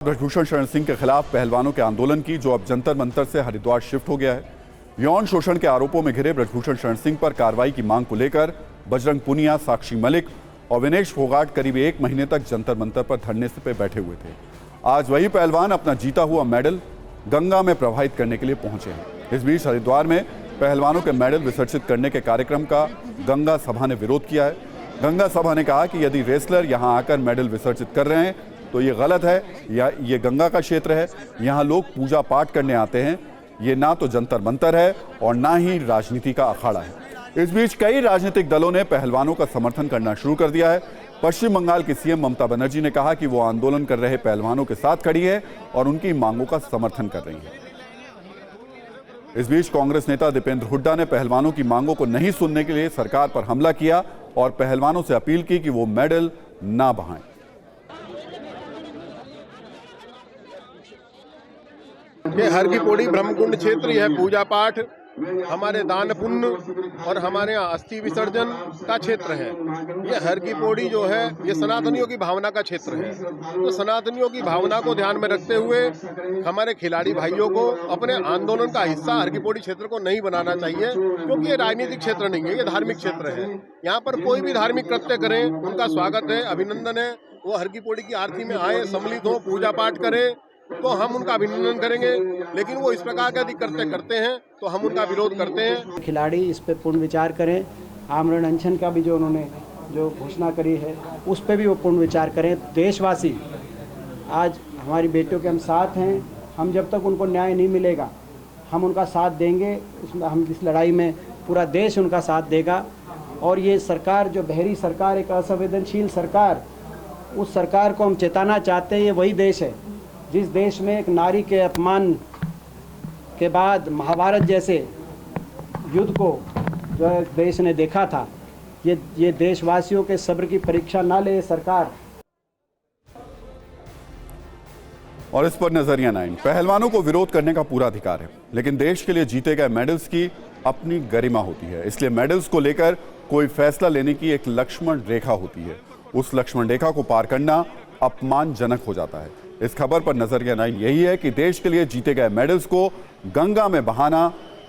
ब्रजभूषण शरण सिंह के खिलाफ पहलवानों के आंदोलन की, जो अब जंतर मंतर से हरिद्वार शिफ्ट हो गया है। यौन शोषण के आरोपों में घिरे ब्रजभूषण शरण सिंह पर कार्रवाई की मांग को लेकर बजरंग पुनिया, साक्षी मलिक और विनेश फोगाट करीब 1 महीने तक जंतर मंतर पर धरने पे बैठे हुए थे। आज वही पहलवान अपना जीता हुआ मेडल गंगा में प्रवाहित करने के लिए पहुंचे हैं। इस बीच हरिद्वार में पहलवानों के मेडल विसर्जित करने के कार्यक्रम का गंगा सभा ने विरोध किया है। गंगा सभा ने कहा कि यदि रेसलर यहां आकर मेडल विसर्जित कर रहे हैं तो ये गलत है, या ये गंगा का क्षेत्र है, यहाँ लोग पूजा पाठ करने आते हैं। ये ना तो जंतर मंतर है और ना ही राजनीति का अखाड़ा है। इस बीच कई राजनीतिक दलों ने पहलवानों का समर्थन करना शुरू कर दिया है। पश्चिम बंगाल की सीएम ममता बनर्जी ने कहा कि वो आंदोलन कर रहे पहलवानों के साथ खड़ी है और उनकी मांगों का समर्थन कर रही है। इस बीच कांग्रेस नेता दीपेंद्र हुड्डा ने पहलवानों की मांगों को नहीं सुनने के लिए सरकार पर हमला किया और पहलवानों से अपील की कि वो मेडल ना बहाएं। ये हर की पौड़ी ब्रह्मकुंड क्षेत्र, यह पूजा पाठ, हमारे दान पुण्य और हमारे यहाँ अस्थि विसर्जन का क्षेत्र है। ये हर की पौड़ी जो है ये सनातनियों की भावना का क्षेत्र है। तो सनातनियों की भावना को ध्यान में रखते हुए हमारे खिलाड़ी भाइयों को अपने आंदोलन का हिस्सा हर की पौड़ी क्षेत्र को नहीं बनाना चाहिए, क्योंकि ये राजनीतिक क्षेत्र नहीं है, ये धार्मिक क्षेत्र है। यहाँ पर कोई भी धार्मिक कृत्य करें उनका स्वागत है, अभिनंदन है। वो हर की पौड़ी की आरती में आए, सम्मिलित हो, पूजा पाठ करें तो हम उनका अभिनंदन करेंगे। लेकिन वो इस प्रकार के यदि कृत्य करते हैं तो हम उनका विरोध करते हैं। खिलाड़ी इस पे पूर्ण विचार करें। आमरण अनशन का भी जो उन्होंने जो घोषणा करी है उस पे भी वो पूर्ण विचार करें। देशवासी आज हमारी बेटियों के हम साथ हैं। हम जब तक उनको न्याय नहीं मिलेगा हम उनका साथ देंगे। हम इस लड़ाई में पूरा देश उनका साथ देगा। और ये सरकार जो बहरी सरकार, एक असंवेदनशील सरकार, उस सरकार को हम चेताना चाहते हैं। ये वही देश है जिस देश में एक नारी के अपमान के बाद महाभारत जैसे युद्ध को जो है देश ने देखा था। ये देशवासियों के सब्र की परीक्षा ना ले सरकार। और इस पर नजरिया 9, पहलवानों को विरोध करने का पूरा अधिकार है, लेकिन देश के लिए जीते गए मेडल्स की अपनी गरिमा होती है। इसलिए मेडल्स को लेकर कोई फैसला लेने की एक लक्ष्मण रेखा होती है। उस लक्ष्मण रेखा को पार करना अपमानजनक हो जाता है। इस खबर पर नजरिया 9 यही है कि देश के लिए जीते गए मेडल्स को गंगा में बहाना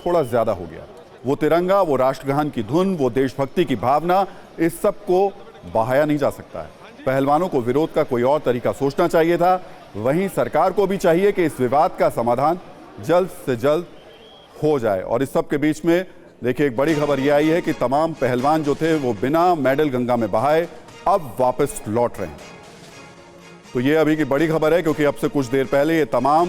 थोड़ा ज्यादा हो गया। वो तिरंगा, वो राष्ट्रगान की धुन, वो देशभक्ति की भावना, इस सब को बहाया नहीं जा सकता है। पहलवानों को विरोध का कोई और तरीका सोचना चाहिए था। वहीं सरकार को भी चाहिए कि इस विवाद का समाधान जल्द से जल्द हो जाए। और इस सब के बीच में देखिए एक बड़ी खबर यह आई है कि तमाम पहलवान जो थे वो बिना मेडल गंगा में बहाए अब वापस लौट रहे हैं। तो ये अभी की बड़ी खबर है, क्योंकि अब से कुछ देर पहले ये तमाम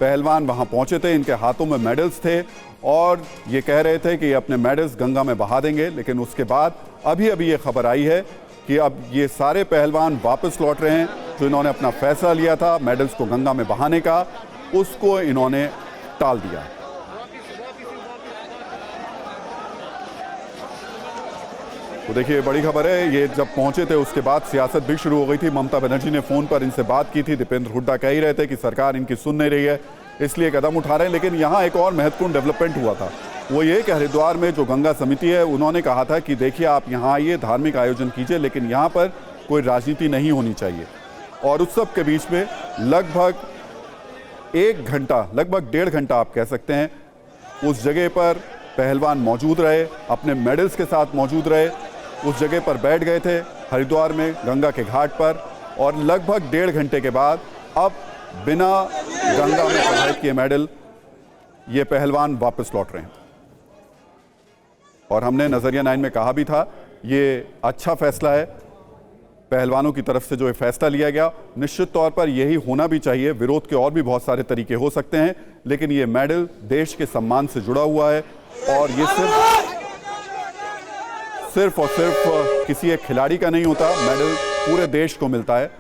पहलवान वहां पहुंचे थे, इनके हाथों में मेडल्स थे और ये कह रहे थे कि ये अपने मेडल्स गंगा में बहा देंगे। लेकिन उसके बाद अभी ये खबर आई है कि अब ये सारे पहलवान वापस लौट रहे हैं। जो इन्होंने अपना फैसला लिया था मेडल्स को गंगा में बहाने का, उसको इन्होंने टाल दिया। तो देखिए बड़ी खबर है, ये जब पहुंचे थे उसके बाद सियासत भी शुरू हो गई थी। ममता बनर्जी ने फोन पर इनसे बात की थी। दीपेंद्र हुड्डा कह ही रहे थे कि सरकार इनकी सुन नहीं रही है, इसलिए कदम उठा रहे हैं। लेकिन यहाँ एक और महत्वपूर्ण डेवलपमेंट हुआ था, वो ये कि हरिद्वार में जो गंगा समिति है उन्होंने कहा था कि देखिए आप यहाँ आइए, धार्मिक आयोजन कीजिए, लेकिन यहाँ पर कोई राजनीति नहीं होनी चाहिए। और उस सब के बीच में लगभग 1 घंटा, लगभग 1.5 घंटा आप कह सकते हैं, उस जगह पर पहलवान मौजूद रहे, अपने मेडल्स के साथ मौजूद रहे, उस जगह पर बैठ गए थे हरिद्वार में गंगा के घाट पर। और लगभग 1.5 घंटे के बाद अब बिना गंगा में प्रवाहित किए मेडल ये पहलवान वापस लौट रहे हैं। और हमने नजरिया 9 में कहा भी था ये अच्छा फैसला है पहलवानों की तरफ से जो ये फैसला लिया गया। निश्चित तौर पर यही होना भी चाहिए। विरोध के और भी बहुत सारे तरीके हो सकते हैं, लेकिन ये मेडल देश के सम्मान से जुड़ा हुआ है और ये सिर्फ और सिर्फ किसी एक खिलाड़ी का नहीं होता, मेडल पूरे देश को मिलता है।